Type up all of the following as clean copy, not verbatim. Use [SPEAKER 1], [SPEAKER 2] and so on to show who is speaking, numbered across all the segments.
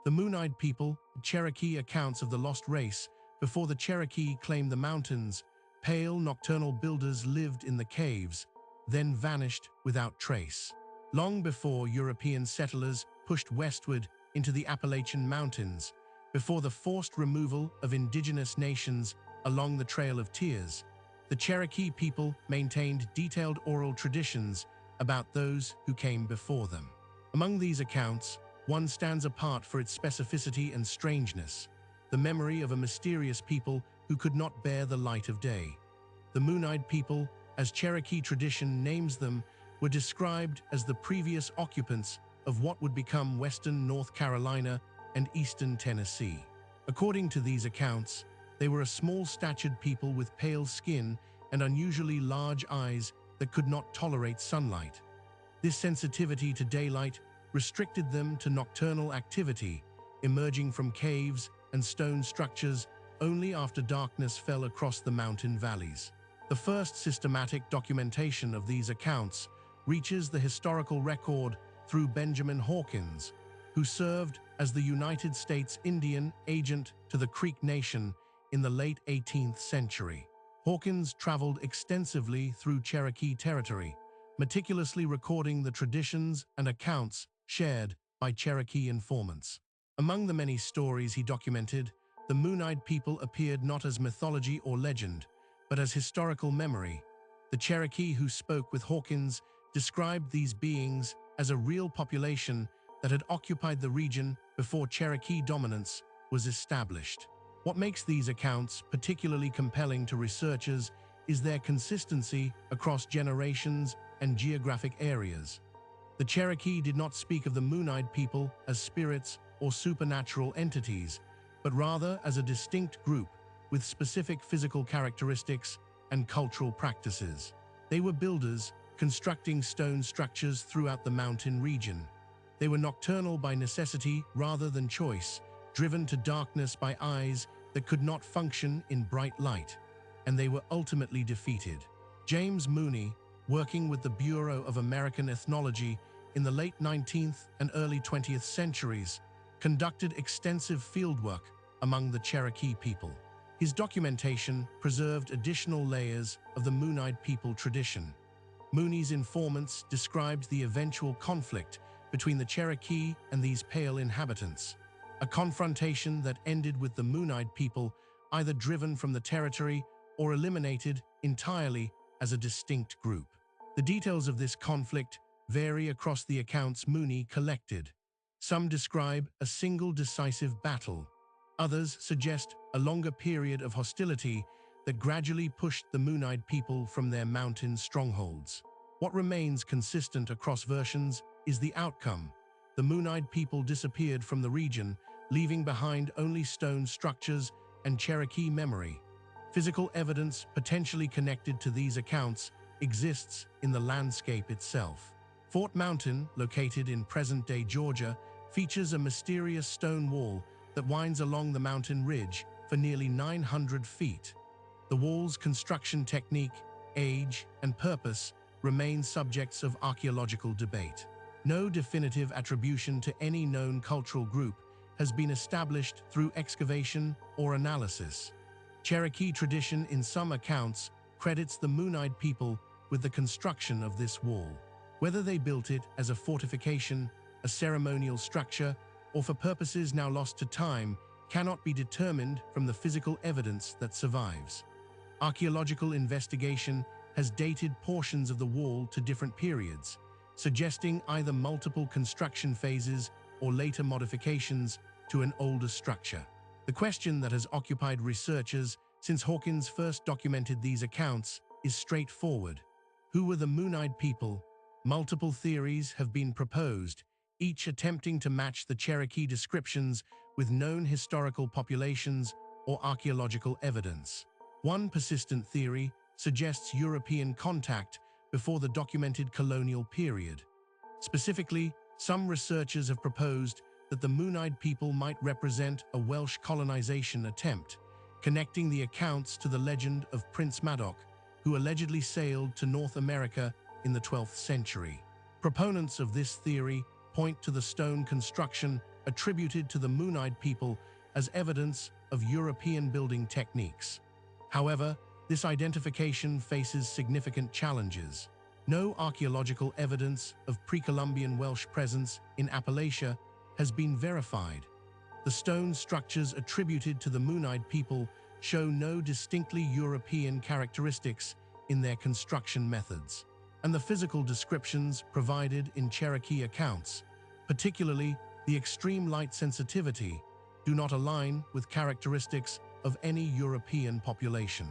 [SPEAKER 1] The Moon-Eyed People, Cherokee accounts of the lost race. Before the Cherokee claimed the mountains, pale nocturnal builders lived in the caves, then vanished without trace. Long before European settlers pushed westward into the Appalachian Mountains, before the forced removal of indigenous nations along the Trail of Tears, the Cherokee people maintained detailed oral traditions about those who came before them. Among these accounts, one stands apart for its specificity and strangeness: the memory of a mysterious people who could not bear the light of day. The Moon-Eyed People, as Cherokee tradition names them, were described as the previous occupants of what would become western North Carolina and eastern Tennessee. According to these accounts, they were a small-statured people with pale skin and unusually large eyes that could not tolerate sunlight. This sensitivity to daylight restricted them to nocturnal activity, emerging from caves and stone structures only after darkness fell across the mountain valleys. The first systematic documentation of these accounts reaches the historical record through Benjamin Hawkins, who served as the United States Indian agent to the Creek Nation in the late 18th century. Hawkins traveled extensively through Cherokee territory, meticulously recording the traditions and accounts shared by Cherokee informants. Among the many stories he documented, the Moon-Eyed People appeared not as mythology or legend, but as historical memory. The Cherokee who spoke with Hawkins described these beings as a real population that had occupied the region before Cherokee dominance was established. What makes these accounts particularly compelling to researchers is their consistency across generations and geographic areas. The Cherokee did not speak of the Moon-Eyed People as spirits or supernatural entities, but rather as a distinct group with specific physical characteristics and cultural practices. They were builders, constructing stone structures throughout the mountain region. They were nocturnal by necessity rather than choice, driven to darkness by eyes that could not function in bright light, and they were ultimately defeated. James Mooney, working with the Bureau of American Ethnology in the late 19th and early 20th centuries, conducted extensive fieldwork among the Cherokee people. His documentation preserved additional layers of the Moon-Eyed People tradition. Mooney's informants described the eventual conflict between the Cherokee and these pale inhabitants, a confrontation that ended with the Moon-Eyed People either driven from the territory or eliminated entirely as a distinct group. The details of this conflict vary across the accounts Mooney collected. Some describe a single decisive battle. Others suggest a longer period of hostility that gradually pushed the Moon-Eyed People from their mountain strongholds. What remains consistent across versions is the outcome. The Moon-Eyed People disappeared from the region, leaving behind only stone structures and Cherokee memory. Physical evidence potentially connected to these accounts exists in the landscape itself. Fort Mountain, located in present-day Georgia, features a mysterious stone wall that winds along the mountain ridge for nearly 900 feet. The wall's construction technique, age, and purpose remain subjects of archaeological debate. No definitive attribution to any known cultural group has been established through excavation or analysis. Cherokee tradition in some accounts credits the Moon-Eyed People with the construction of this wall. Whether they built it as a fortification, a ceremonial structure, or for purposes now lost to time cannot be determined from the physical evidence that survives. Archaeological investigation has dated portions of the wall to different periods, suggesting either multiple construction phases or later modifications to an older structure. The question that has occupied researchers since Hawkins first documented these accounts is straightforward. Who were the Moon-Eyed People? Multiple theories have been proposed, each attempting to match the Cherokee descriptions with known historical populations or archaeological evidence. One persistent theory suggests European contact before the documented colonial period. Specifically, some researchers have proposed that the Moon-Eyed People might represent a Welsh colonization attempt, connecting the accounts to the legend of Prince Madoc, who allegedly sailed to North America in the 12th century. Proponents of this theory point to the stone construction attributed to the Moon-eyed people as evidence of European building techniques. However, this identification faces significant challenges. No archaeological evidence of pre-Columbian Welsh presence in Appalachia has been verified. The stone structures attributed to the Moon-eyed people show no distinctly European characteristics in their construction methods, and the physical descriptions provided in Cherokee accounts, particularly the extreme light sensitivity, do not align with characteristics of any European population.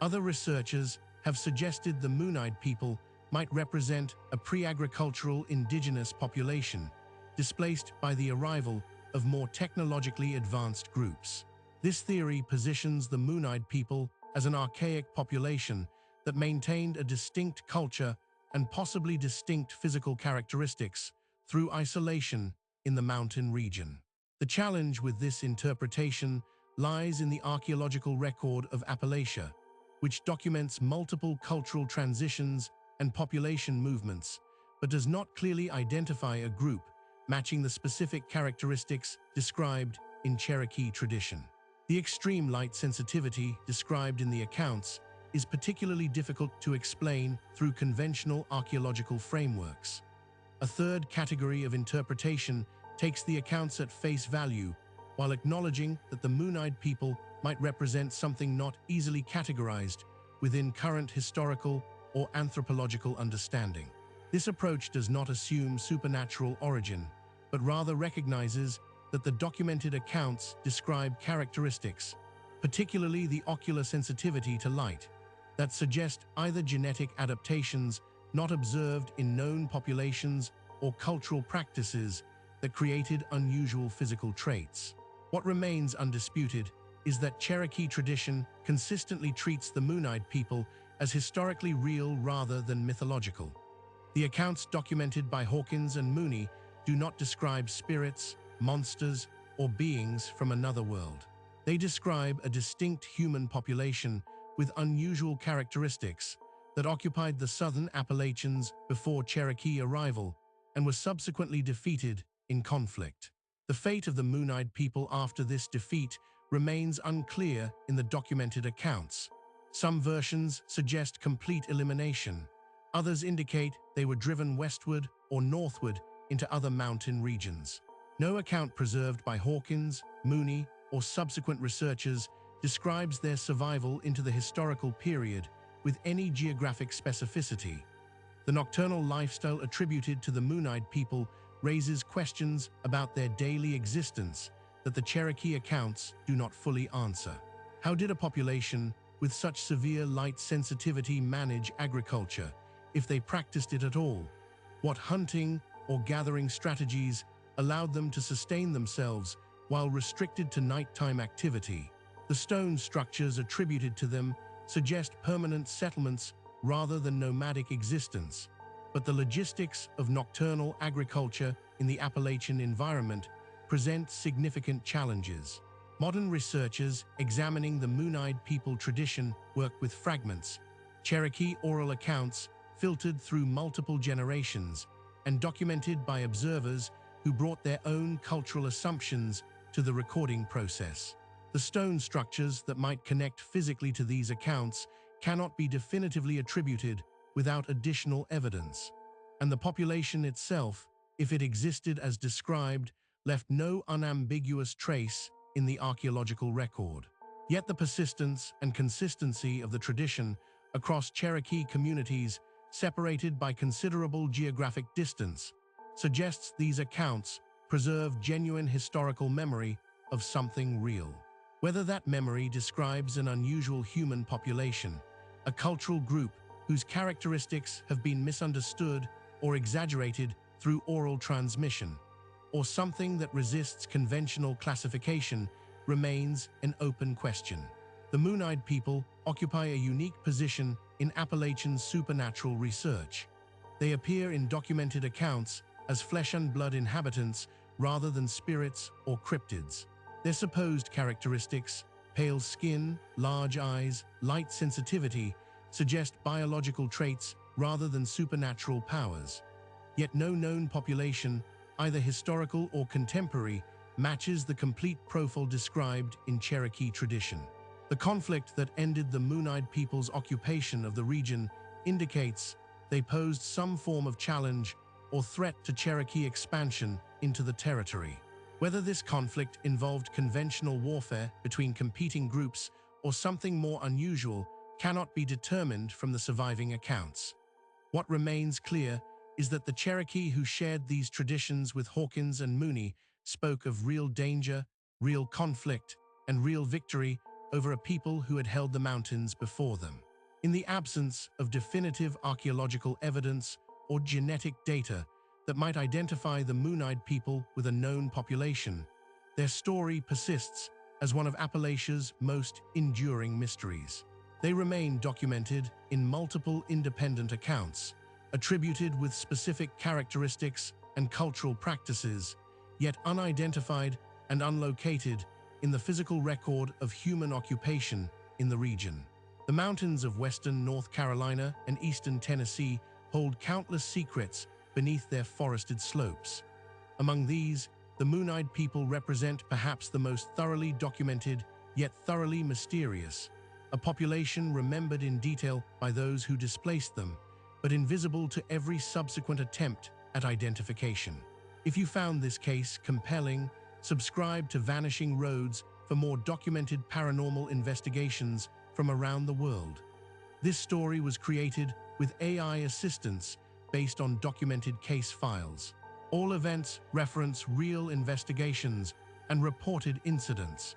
[SPEAKER 1] Other researchers have suggested the Moon-eyed people might represent a pre-agricultural indigenous population, displaced by the arrival of more technologically advanced groups. This theory positions the Moon-eyed people as an archaic population that maintained a distinct culture and possibly distinct physical characteristics through isolation in the mountain region. The challenge with this interpretation lies in the archaeological record of Appalachia, which documents multiple cultural transitions and population movements, but does not clearly identify a group matching the specific characteristics described in Cherokee tradition. The extreme light sensitivity described in the accounts is particularly difficult to explain through conventional archaeological frameworks. A third category of interpretation takes the accounts at face value, while acknowledging that the Moon-eyed people might represent something not easily categorized within current historical or anthropological understanding. This approach does not assume supernatural origin, but rather recognizes that the documented accounts describe characteristics, particularly the ocular sensitivity to light, that suggest either genetic adaptations not observed in known populations or cultural practices that created unusual physical traits. What remains undisputed is that Cherokee tradition consistently treats the Moon-eyed people as historically real rather than mythological. The accounts documented by Hawkins and Mooney do not describe spirits, monsters, or beings from another world. They describe a distinct human population with unusual characteristics that occupied the southern Appalachians before Cherokee arrival and were subsequently defeated in conflict. The fate of the Moon-eyed people after this defeat remains unclear in the documented accounts. Some versions suggest complete elimination. Others indicate they were driven westward or northward into other mountain regions. No account preserved by Hawkins, Mooney, or subsequent researchers describes their survival into the historical period with any geographic specificity. The nocturnal lifestyle attributed to the Moon-eyed people raises questions about their daily existence that the Cherokee accounts do not fully answer. How did a population with such severe light sensitivity manage agriculture, if they practiced it at all? What hunting or gathering strategies allowed them to sustain themselves while restricted to nighttime activity? The stone structures attributed to them suggest permanent settlements rather than nomadic existence, but the logistics of nocturnal agriculture in the Appalachian environment present significant challenges. Modern researchers examining the Moon-eyed people tradition work with fragments, Cherokee oral accounts filtered through multiple generations and documented by observers who brought their own cultural assumptions to the recording process. The stone structures that might connect physically to these accounts cannot be definitively attributed without additional evidence, and the population itself, if it existed as described, left no unambiguous trace in the archaeological record. Yet the persistence and consistency of the tradition across Cherokee communities, separated by considerable geographic distance, suggests these accounts preserve genuine historical memory of something real. Whether that memory describes an unusual human population, a cultural group whose characteristics have been misunderstood or exaggerated through oral transmission, or something that resists conventional classification, remains an open question. The Moon-eyed people occupy a unique position in Appalachian supernatural research. They appear in documented accounts as flesh and blood inhabitants rather than spirits or cryptids. Their supposed characteristics, pale skin, large eyes, light sensitivity, suggest biological traits rather than supernatural powers. Yet no known population, either historical or contemporary, matches the complete profile described in Cherokee tradition. The conflict that ended the Moon-Eyed people's occupation of the region indicates they posed some form of challenge or threat to Cherokee expansion into the territory. Whether this conflict involved conventional warfare between competing groups or something more unusual cannot be determined from the surviving accounts. What remains clear is that the Cherokee who shared these traditions with Hawkins and Mooney spoke of real danger, real conflict, and real victory over a people who had held the mountains before them. In the absence of definitive archaeological evidence or genetic data that might identify the Moon-Eyed people with a known population, their story persists as one of Appalachia's most enduring mysteries. They remain documented in multiple independent accounts, attributed with specific characteristics and cultural practices, yet unidentified and unlocated in the physical record of human occupation in the region. The mountains of western North Carolina and eastern Tennessee hold countless secrets beneath their forested slopes. Among these, the Moon-Eyed people represent perhaps the most thoroughly documented, yet thoroughly mysterious, a population remembered in detail by those who displaced them, but invisible to every subsequent attempt at identification. If you found this case compelling, subscribe to Vanishing Roads for more documented paranormal investigations from around the world. This story was created with AI assistance based on documented case files. All events reference real investigations and reported incidents,